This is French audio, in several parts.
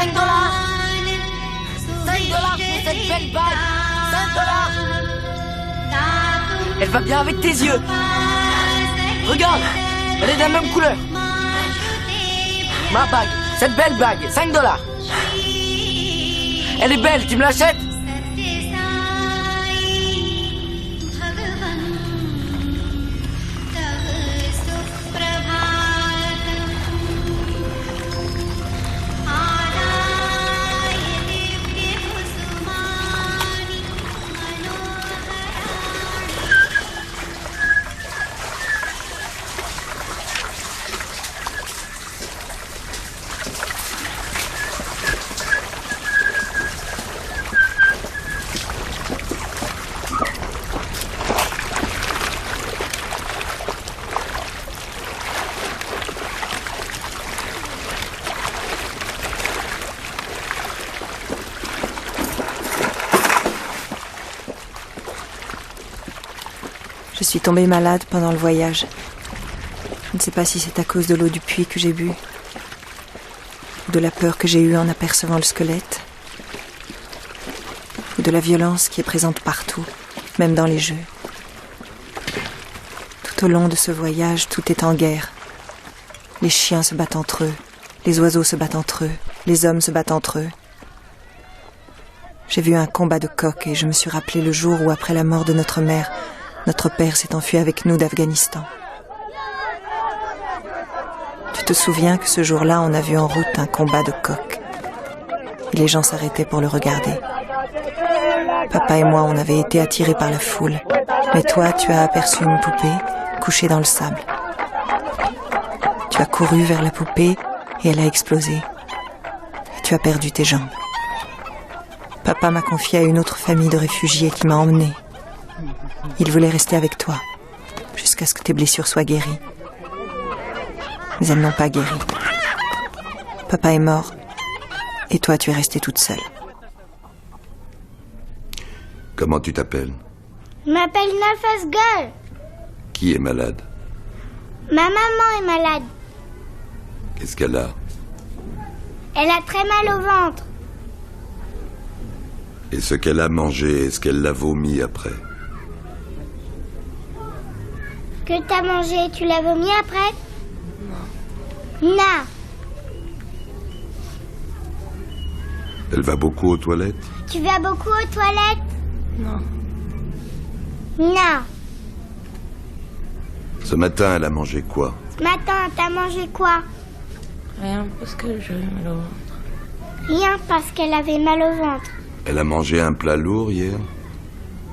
$5. $5 pour cette belle bague. $5. Elle va bien avec tes yeux. Regarde, elle est de la même couleur. Ma bague, cette belle bague, $5. Elle est belle, tu me l'achètes? Je suis tombée malade pendant le voyage. Je ne sais pas si c'est à cause de l'eau du puits que j'ai bu, ou de la peur que j'ai eue en apercevant le squelette, ou de la violence qui est présente partout, même dans les jeux. Tout au long de ce voyage, tout est en guerre. Les chiens se battent entre eux, les oiseaux se battent entre eux, les hommes se battent entre eux. J'ai vu un combat de coqs et je me suis rappelé le jour où, après la mort de notre mère, notre père s'est enfui avec nous d'Afghanistan. Tu te souviens que ce jour-là, on a vu en route un combat de coqs. Et les gens s'arrêtaient pour le regarder. Papa et moi, on avait été attirés par la foule. Mais toi, tu as aperçu une poupée couchée dans le sable. Tu as couru vers la poupée et elle a explosé. Et tu as perdu tes jambes. Papa m'a confié à une autre famille de réfugiés qui m'a emmenée. Il voulait rester avec toi, jusqu'à ce que tes blessures soient guéries. Mais elles n'ont pas guéri. Papa est mort, et toi tu es restée toute seule. Comment tu t'appelles? Je m'appelle Nafas Girl. Qui est malade? Ma maman est malade. Qu'est-ce qu'elle a? Elle a très mal au ventre. Et ce qu'elle a mangé, est-ce qu'elle l'a vomi après? Que t'as mangé, tu l'as vomi après? Non. Non. Elle va beaucoup aux toilettes? Tu vas beaucoup aux toilettes? Non. Non. Ce matin, elle a mangé quoi? Ce matin, t'as mangé quoi? Rien, parce que j'avais mal au ventre. Rien, parce qu'elle avait mal au ventre. Elle a mangé un plat lourd hier?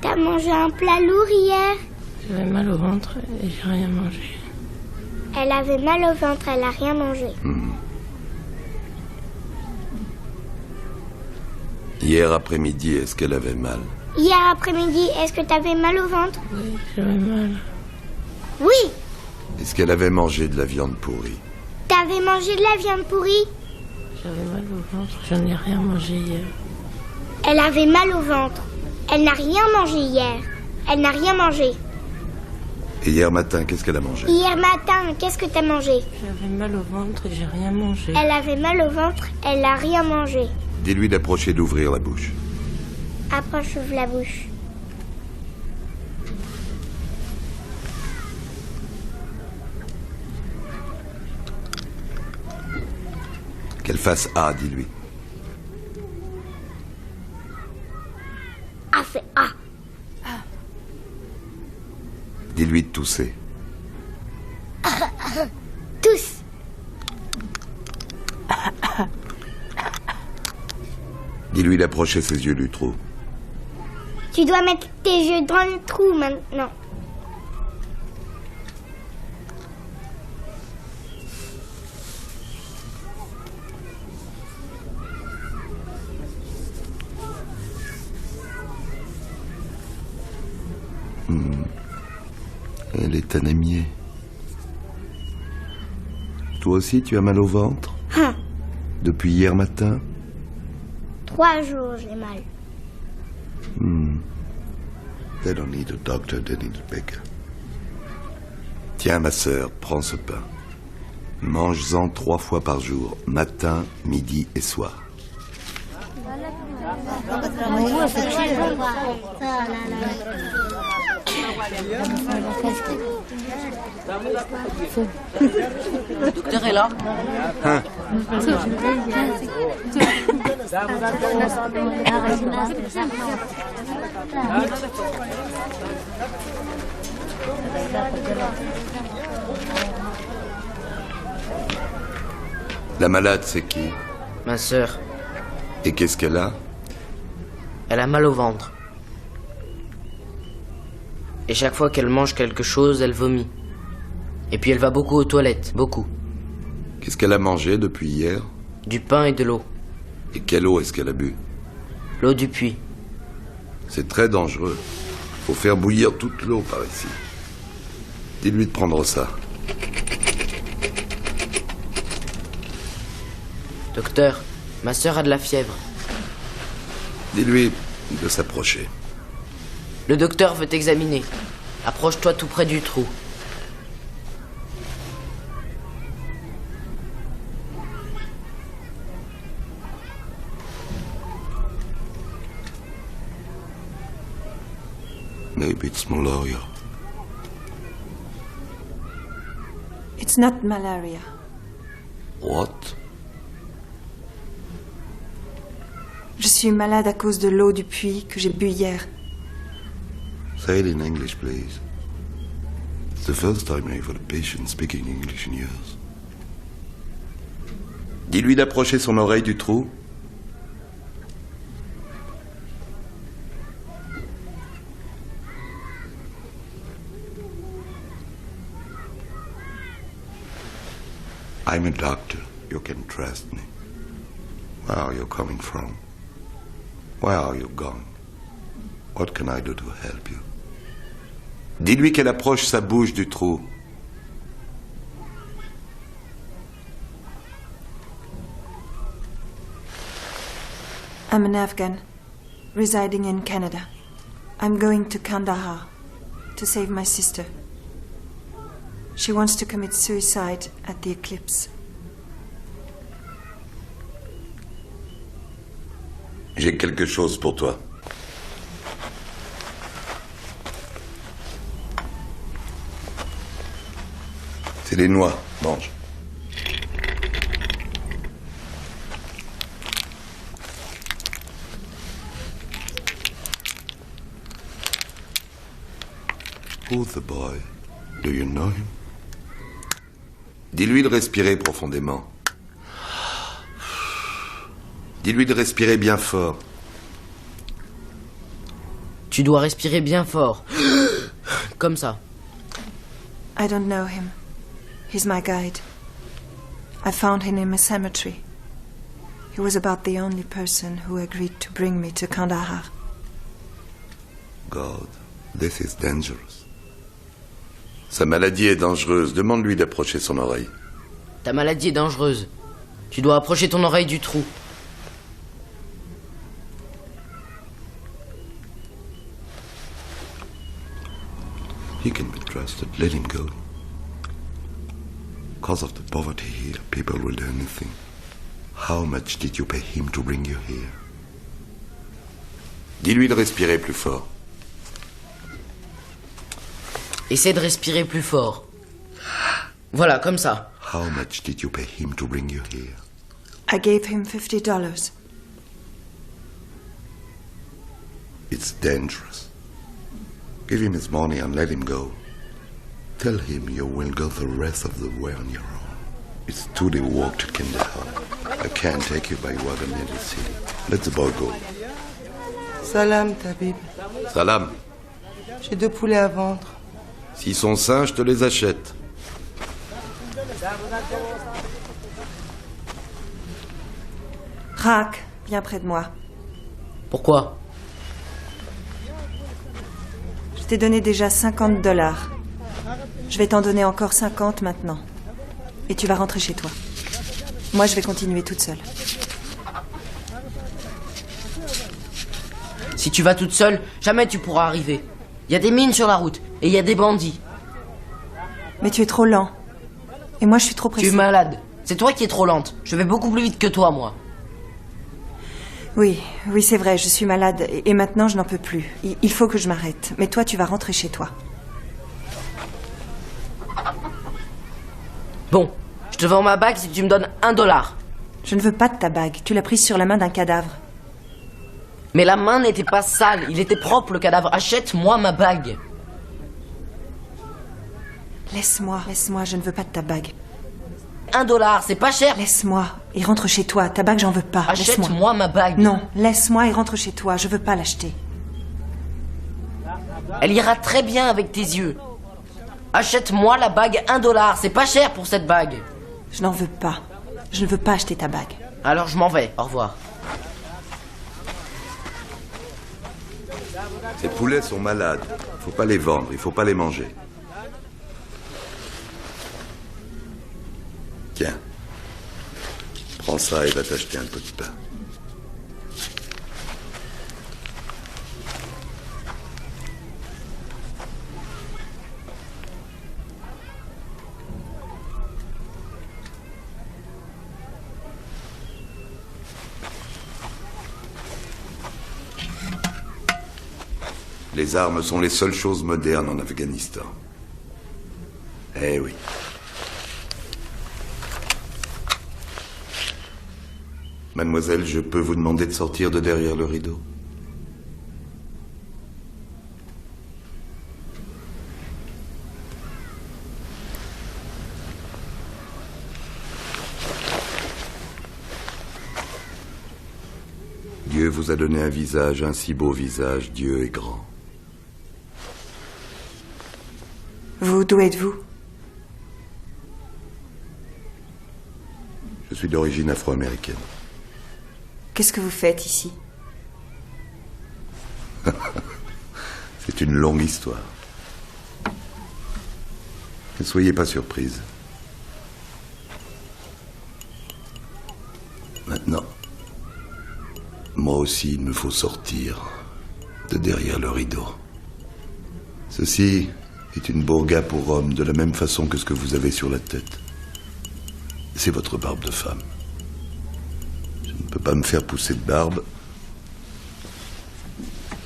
T'as mangé un plat lourd hier? J'avais mal au ventre et j'ai rien mangé. Elle avait mal au ventre, elle a rien mangé. Hier après-midi, est-ce qu'elle avait mal? Hier après-midi, est-ce que t'avais mal au ventre? Oui, j'avais mal. Oui. Est-ce qu'elle avait mangé de la viande pourrie? T'avais mangé de la viande pourrie? J'avais mal au ventre, je n'ai rien mangé hier. Elle avait mal au ventre. Elle n'a rien mangé hier. Elle n'a rien mangé. Et hier matin, qu'est-ce qu'elle a mangé? Hier matin, qu'est-ce que t'as mangé? J'avais mal au ventre et j'ai rien mangé. Elle avait mal au ventre, elle n'a rien mangé. Dis-lui d'approcher, d'ouvrir la bouche. Approche, ouvre la bouche. Qu'elle fasse A, dis-lui. A fait A. Dis-lui de tousser. Tous. Dis-lui d'approcher ses yeux du trou. Tu dois mettre tes yeux dans le trou maintenant. Elle est anémiée. Toi aussi, tu as mal au ventre? Hein. Depuis hier matin? 3 jours, j'ai mal. They don't need a doctor, they need a baker. Tiens, ma sœur, prends ce pain. Mange-en 3 fois par jour, matin, midi et soir. Le docteur est là. La malade, c'est qui? Ma sœur, Et qu'est-ce qu'elle a? elle a mal au ventre. Et chaque fois qu'elle mange quelque chose, elle vomit. Et puis elle va beaucoup aux toilettes, beaucoup. Qu'est-ce qu'elle a mangé depuis hier? Du pain et de l'eau. Et quelle eau est-ce qu'elle a bu? L'eau du puits. C'est très dangereux. Faut faire bouillir toute l'eau par ici. Dis-lui de prendre ça. Docteur, ma sœur a de la fièvre. Dis-lui de s'approcher. Le docteur veut t'examiner. Approche-toi tout près du trou. Maybe it's malaria. It's not malaria. What? Je suis malade à cause de l'eau du puits que j'ai bu hier. Say it in English, please. It's the first time I've had a patient speaking English in years. Dis-lui d'approcher son oreille du trou. I'm a doctor. You can trust me. Where are you coming from? Where are you going? What can I do to help you? Dis-lui qu'elle approche sa bouche du trou. I'm an Afghan, residing in Canada. I'm going to Kandahar to save my sister. She wants to commit suicide at the eclipse. J'ai quelque chose pour toi. C'est des noix, mange. Who's the boy? Do you know him? Dis-lui de respirer profondément. Dis-lui de respirer bien fort. Tu dois respirer bien fort. Comme ça. I don't know him. He's my guide. I found him in a cemetery. He was about the only person who agreed to bring me to Kandahar. God, this is dangerous. Sa maladie est dangereuse. Demande-lui d'approcher son oreille. Ta maladie est dangereuse. Tu dois approcher ton oreille du trou. He can be trusted. Let him go. Because of the poverty here, people will do anything. How much did you pay him to bring you here? Dis-lui de respirer plus fort. Essaie de respirer plus fort. Voilà, comme ça. How much did you pay him to bring you here? I gave him $50. It's dangerous. Give him his money and let him go. Tell him you will go the rest of the way on your own. It's 2-day walk to Kandahar. I can't take you by wagon near the city. Let the boy go. Salam, Tabib. Salam. J'ai 2 poulets à vendre. S'ils sont sains, je te les achète. Rak, viens près de moi. Pourquoi? Je t'ai donné déjà $50. Je vais t'en donner encore 50 maintenant. Et tu vas rentrer chez toi. Moi, je vais continuer toute seule. Si tu vas toute seule, jamais tu pourras arriver. Il y a des mines sur la route et il y a des bandits. Mais tu es trop lent. Et moi, je suis trop Tu pressée. es malade. C'est toi qui es trop lente. Je vais beaucoup plus vite que toi, moi. Oui, c'est vrai, je suis malade et maintenant je n'en peux plus. Il faut que je m'arrête. Mais toi, tu vas rentrer chez toi. Bon, je te vends ma bague si tu me donnes $1. Je ne veux pas de ta bague. Tu l'as prise sur la main d'un cadavre. Mais la main n'était pas sale, il était propre le cadavre. Achète-moi ma bague. Laisse-moi, je ne veux pas de ta bague. $1, c'est pas cher. Laisse-moi et rentre chez toi. Ta bague, j'en veux pas. Laisse-moi. Achète-moi ma bague. Non, laisse-moi et rentre chez toi. Je veux pas l'acheter. Elle ira très bien avec tes yeux. Achète-moi la bague $1, c'est pas cher pour cette bague. Je n'en veux pas. Je ne veux pas acheter ta bague. Alors je m'en vais, au revoir. Ces poulets sont malades. Faut pas les vendre, il faut pas les manger. Tiens. Prends ça et va t'acheter un peu de pain. Les armes sont les seules choses modernes en Afghanistan. Eh oui. Mademoiselle, je peux vous demander de sortir de derrière le rideau? Dieu vous a donné un visage, un si beau visage, Dieu est grand. Vous, d'où êtes-vous? Je suis d'origine afro-américaine. Qu'est-ce que vous faites ici? C'est une longue histoire. Ne soyez pas surprise. Maintenant, moi aussi, il me faut sortir de derrière le rideau. Ceci est une burqa pour homme, de la même façon que ce que vous avez sur la tête. C'est votre barbe de femme. Je ne peux pas me faire pousser de barbe.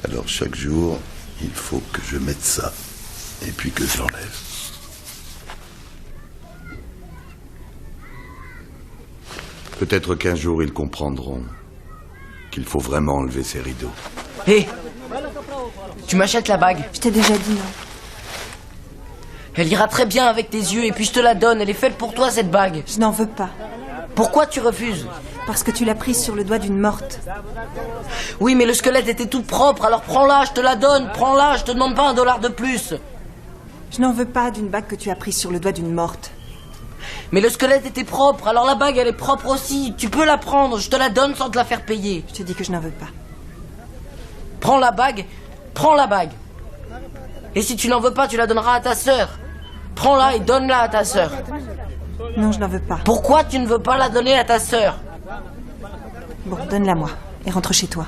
Alors chaque jour, il faut que je mette ça, et puis que je l'enlève. Peut-être qu'un jour, ils comprendront qu'il faut vraiment enlever ces rideaux. Hé, tu m'achètes la bague. Je t'ai déjà dit non. Elle ira très bien avec tes yeux et puis je te la donne. Elle est faite pour toi cette bague. Je n'en veux pas. Pourquoi tu refuses? Parce que tu l'as prise sur le doigt d'une morte. Oui, mais le squelette était tout propre, alors prends-la, je te la donne. Prends-la, je te demande pas $1 de plus. Je n'en veux pas d'une bague que tu as prise sur le doigt d'une morte. Mais le squelette était propre, alors la bague elle est propre aussi. Tu peux la prendre, je te la donne sans te la faire payer. Je te dis que je n'en veux pas. Prends la bague, prends la bague. Et si tu n'en veux pas, tu la donneras à ta sœur. Prends-la et donne-la à ta sœur. Non, je n'en veux pas. Pourquoi tu ne veux pas la donner à ta sœur? Bon, donne-la moi et rentre chez toi.